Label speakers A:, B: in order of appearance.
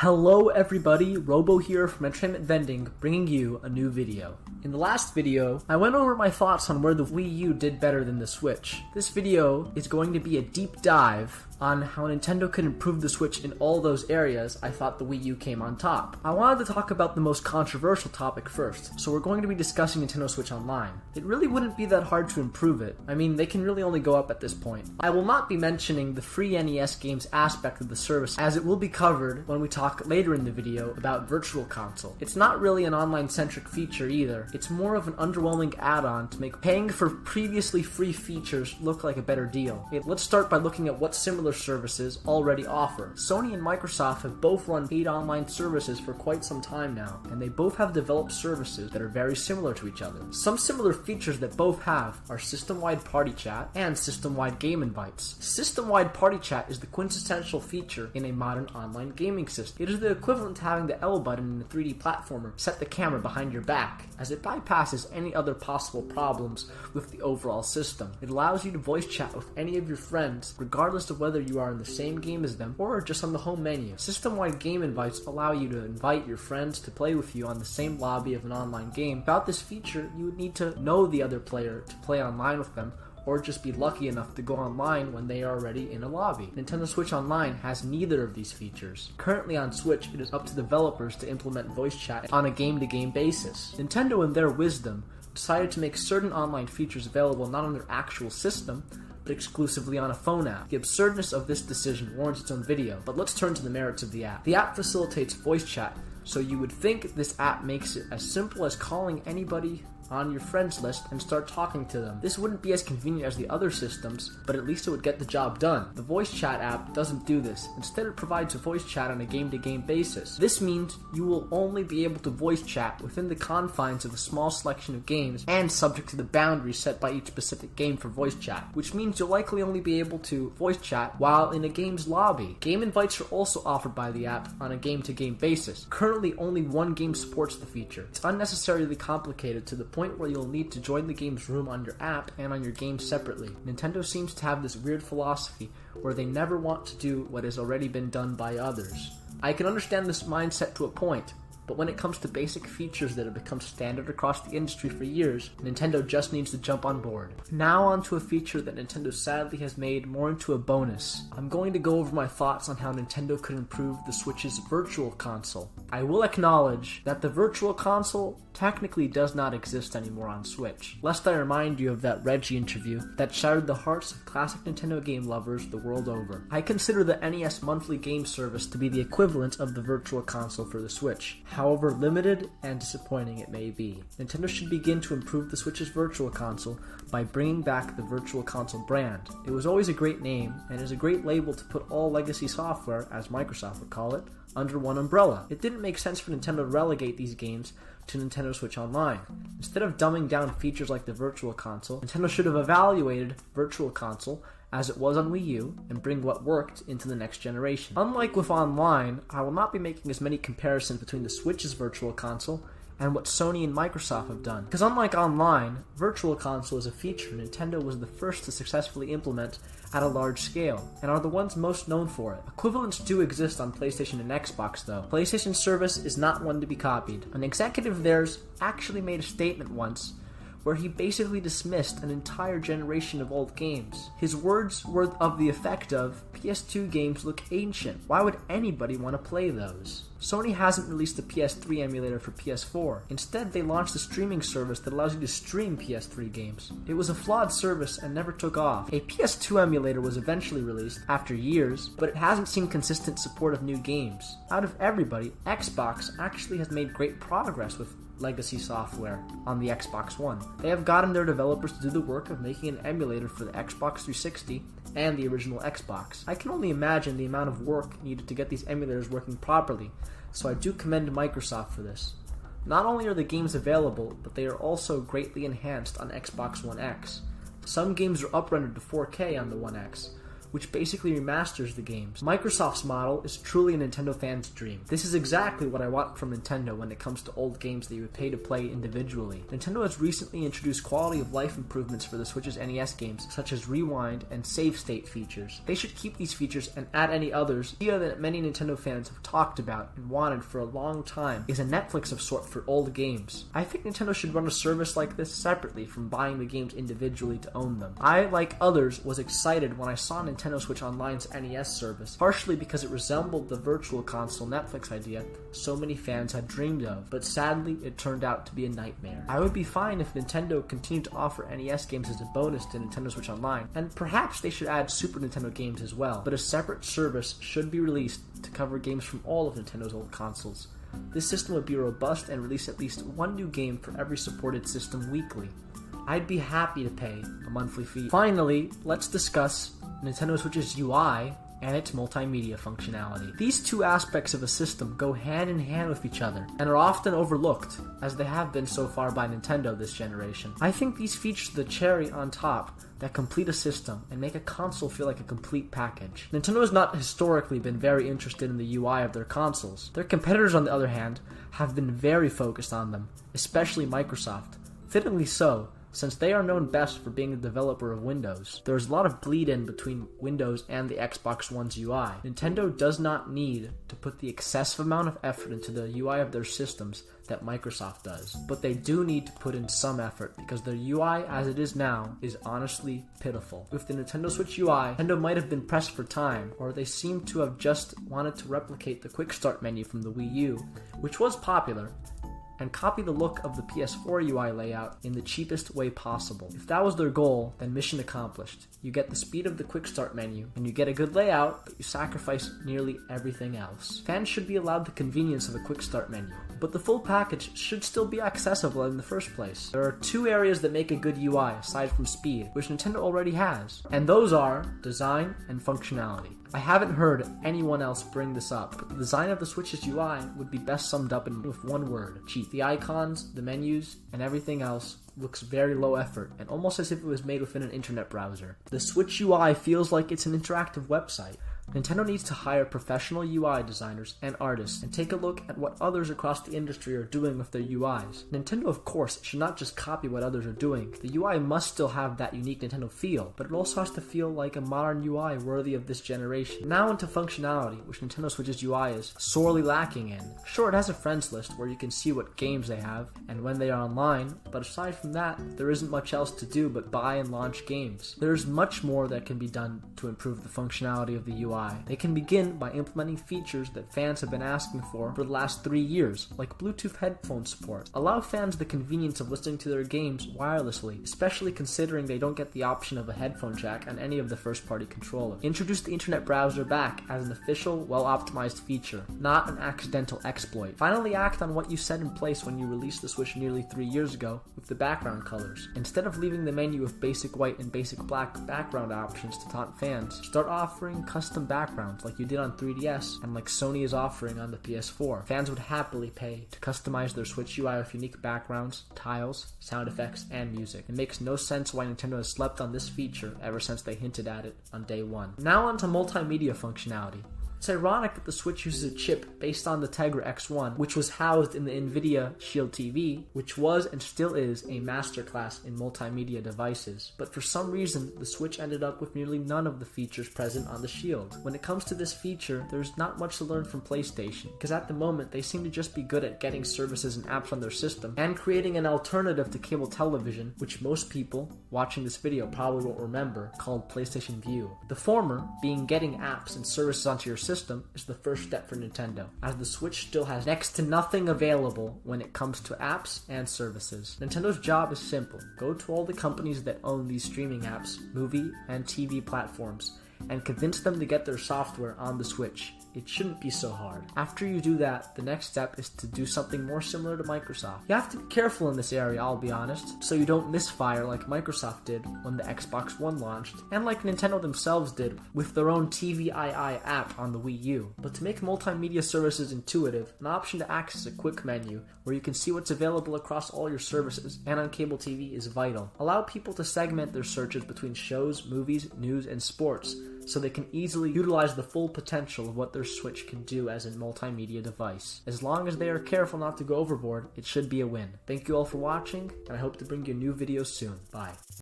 A: Hello everybody, Robo here from Entertainment Vending, bringing you a new video. In the last video, I went over my thoughts on where the Wii U did better than the Switch. This video is going to be a deep dive on how Nintendo could improve the Switch in all those areas I thought the Wii U came on top. I wanted to talk about the most controversial topic first, so we're going to be discussing Nintendo Switch Online. It really wouldn't be that hard to improve it. I mean, they can really only go up at this point. I will not be mentioning the free NES games aspect of the service, as it will be covered when we talk later in the video about Virtual Console. It's not really an online-centric feature either. It's more of an underwhelming add-on to make paying for previously free features look like a better deal. Let's start by looking at what similar services already offer. Sony and Microsoft have both run paid online services for quite some time now, and they both have developed services that are very similar to each other. Some similar features that both have are system-wide party chat and system-wide game invites. System-wide party chat is the quintessential feature in a modern online gaming system. It is the equivalent to having the L button in a 3D platformer set the camera behind your back, as it bypasses any other possible problems with the overall system. It allows you to voice chat with any of your friends, regardless of whether you are in the same game as them or just on the home menu. System-wide game invites allow you to invite your friends to play with you on the same lobby of an online game. Without this feature, you would need to know the other player to play online with them, or just be lucky enough to go online when they are already in a lobby. Nintendo Switch Online has neither of these features. Currently on Switch, it is up to developers to implement voice chat on a game-to-game basis. Nintendo, in their wisdom, decided to make certain online features available not on their actual system, but exclusively on a phone app. The absurdness of this decision warrants its own video, but let's turn to the merits of the app. The app facilitates voice chat, so you would think this app makes it as simple as calling anybody on your friends list and start talking to them. This wouldn't be as convenient as the other systems, but at least it would get the job done. The voice chat app doesn't do this. Instead, it provides a voice chat on a game-to-game basis. This means you will only be able to voice chat within the confines of a small selection of games and subject to the boundaries set by each specific game for voice chat, which means you'll likely only be able to voice chat while in a game's lobby. Game invites are also offered by the app on a game-to-game basis. Currently, only one game supports the feature. It's unnecessarily complicated to the point where you'll need to join the game's room on your app and on your game separately. Nintendo seems to have this weird philosophy where they never want to do what has already been done by others. I can understand this mindset to a point, but when it comes to basic features that have become standard across the industry for years, Nintendo just needs to jump on board. Now onto a feature that Nintendo sadly has made more into a bonus. I'm going to go over my thoughts on how Nintendo could improve the Switch's Virtual Console. I will acknowledge that the Virtual Console technically does not exist anymore on Switch, lest I remind you of that Reggie interview that shattered the hearts of classic Nintendo game lovers the world over. I consider the NES monthly game service to be the equivalent of the Virtual Console for the Switch, however limited and disappointing it may be. Nintendo should begin to improve the Switch's Virtual Console by bringing back the Virtual Console brand. It was always a great name, and is a great label to put all legacy software, as Microsoft would call it, under one umbrella. It didn't make sense for Nintendo to relegate these games to Nintendo Switch Online. Instead of dumbing down features like the Virtual Console, Nintendo should have evaluated Virtual Console as it was on Wii U and bring what worked into the next generation. Unlike with Online, I will not be making as many comparisons between the Switch's Virtual Console and what Sony and Microsoft have done. Because unlike Online, Virtual Console is a feature Nintendo was the first to successfully implement at a large scale, and are the ones most known for it. Equivalents do exist on PlayStation and Xbox though. PlayStation service is not one to be copied. An executive of theirs actually made a statement once where he basically dismissed an entire generation of old games. His words were of the effect of, PS2 games look ancient. Why would anybody want to play those? Sony hasn't released a PS3 emulator for PS4. Instead, they launched a streaming service that allows you to stream PS3 games. It was a flawed service and never took off. A PS2 emulator was eventually released after years, but it hasn't seen consistent support of new games. Out of everybody, Xbox actually has made great progress with legacy software on the Xbox One. They have gotten their developers to do the work of making an emulator for the Xbox 360 and the original Xbox. I can only imagine the amount of work needed to get these emulators working properly, so I do commend Microsoft for this. Not only are the games available, but they are also greatly enhanced on Xbox One X. Some games are up-rendered to 4K on the One X, which basically remasters the games. Microsoft's model is truly a Nintendo fan's dream. This is exactly what I want from Nintendo when it comes to old games that you would pay to play individually. Nintendo has recently introduced quality of life improvements for the Switch's NES games, such as rewind and save state features. They should keep these features and add any others. The idea that many Nintendo fans have talked about and wanted for a long time is a Netflix of sort for old games. I think Nintendo should run a service like this separately from buying the games individually to own them. I, like others, was excited when I saw Nintendo Switch Online's NES service, partially because it resembled the Virtual Console Netflix idea so many fans had dreamed of, but sadly it turned out to be a nightmare. I would be fine if Nintendo continued to offer NES games as a bonus to Nintendo Switch Online, and perhaps they should add Super Nintendo games as well, but a separate service should be released to cover games from all of Nintendo's old consoles. This system would be robust and release at least one new game for every supported system weekly. I'd be happy to pay a monthly fee. Finally, let's discuss Nintendo Switch's UI and its multimedia functionality. These two aspects of a system go hand in hand with each other and are often overlooked, as they have been so far by Nintendo this generation. I think these features are the cherry on top that complete a system and make a console feel like a complete package. Nintendo has not historically been very interested in the UI of their consoles. Their competitors, on the other hand, have been very focused on them, especially Microsoft. Fittingly so, since they are known best for being the developer of Windows. There is a lot of bleed-in between Windows and the Xbox One's UI. Nintendo does not need to put the excessive amount of effort into the UI of their systems that Microsoft does, but they do need to put in some effort because their UI as it is now is honestly pitiful. With the Nintendo Switch UI, Nintendo might have been pressed for time, or they seem to have just wanted to replicate the Quick Start menu from the Wii U, which was popular, and copy the look of the PS4 UI layout in the cheapest way possible. If that was their goal, then mission accomplished. You get the speed of the Quick Start menu, and you get a good layout, but you sacrifice nearly everything else. Fans should be allowed the convenience of a Quick Start menu, but the full package should still be accessible in the first place. There are two areas that make a good UI aside from speed, which Nintendo already has, and those are design and functionality. I haven't heard anyone else bring this up, but the design of the Switch's UI would be best summed up with one word: cheap. The icons, the menus, and everything else looks very low effort, and almost as if it was made within an internet browser. The Switch UI feels like it's an interactive website. Nintendo needs to hire professional UI designers and artists and take a look at what others across the industry are doing with their UIs. Nintendo, of course, should not just copy what others are doing. The UI must still have that unique Nintendo feel, but it also has to feel like a modern UI worthy of this generation. Now into functionality, which Nintendo Switch's UI is sorely lacking in. Sure, it has a friends list where you can see what games they have and when they are online, but aside from that, there isn't much else to do but buy and launch games. There's much more that can be done to improve the functionality of the UI. They can begin by implementing features that fans have been asking for the last 3 years, like Bluetooth headphone support. Allow fans the convenience of listening to their games wirelessly, especially considering they don't get the option of a headphone jack on any of the first-party controllers. Introduce the internet browser back as an official, well-optimized feature, not an accidental exploit. Finally act on what you set in place when you released the Switch nearly 3 years ago with the background colors. Instead of leaving the menu with basic white and basic black background options to taunt fans, start offering custom backgrounds like you did on 3DS and like Sony is offering on the PS4. Fans would happily pay to customize their Switch UI with unique backgrounds, tiles, sound effects, and music. It makes no sense why Nintendo has slept on this feature ever since they hinted at it on day one. Now on to multimedia functionality. It's ironic that the Switch uses a chip based on the Tegra X1, which was housed in the NVIDIA Shield TV, which was and still is a masterclass in multimedia devices. But for some reason, the Switch ended up with nearly none of the features present on the Shield. When it comes to this feature, there's not much to learn from PlayStation, because at the moment, they seem to just be good at getting services and apps on their system, and creating an alternative to cable television, which most people watching this video probably won't remember, called PlayStation Vue. The former, being getting apps and services onto your system, is the first step for Nintendo, as the Switch still has next to nothing available when it comes to apps and services. Nintendo's job is simple: go to all the companies that own these streaming apps, movie and TV platforms, and convince them to get their software on the Switch. It shouldn't be so hard. After you do that, the next step is to do something more similar to Microsoft. You have to be careful in this area, I'll be honest, so you don't misfire like Microsoft did when the Xbox One launched, and like Nintendo themselves did with their own TVII app on the Wii U. But to make multimedia services intuitive, an option to access a quick menu where you can see what's available across all your services and on cable TV is vital. Allow people to segment their searches between shows, movies, news, and sports, so they can easily utilize the full potential of what their Switch can do as a multimedia device. As long as they are careful not to go overboard, it should be a win. Thank you all for watching, and I hope to bring you new videos soon. Bye.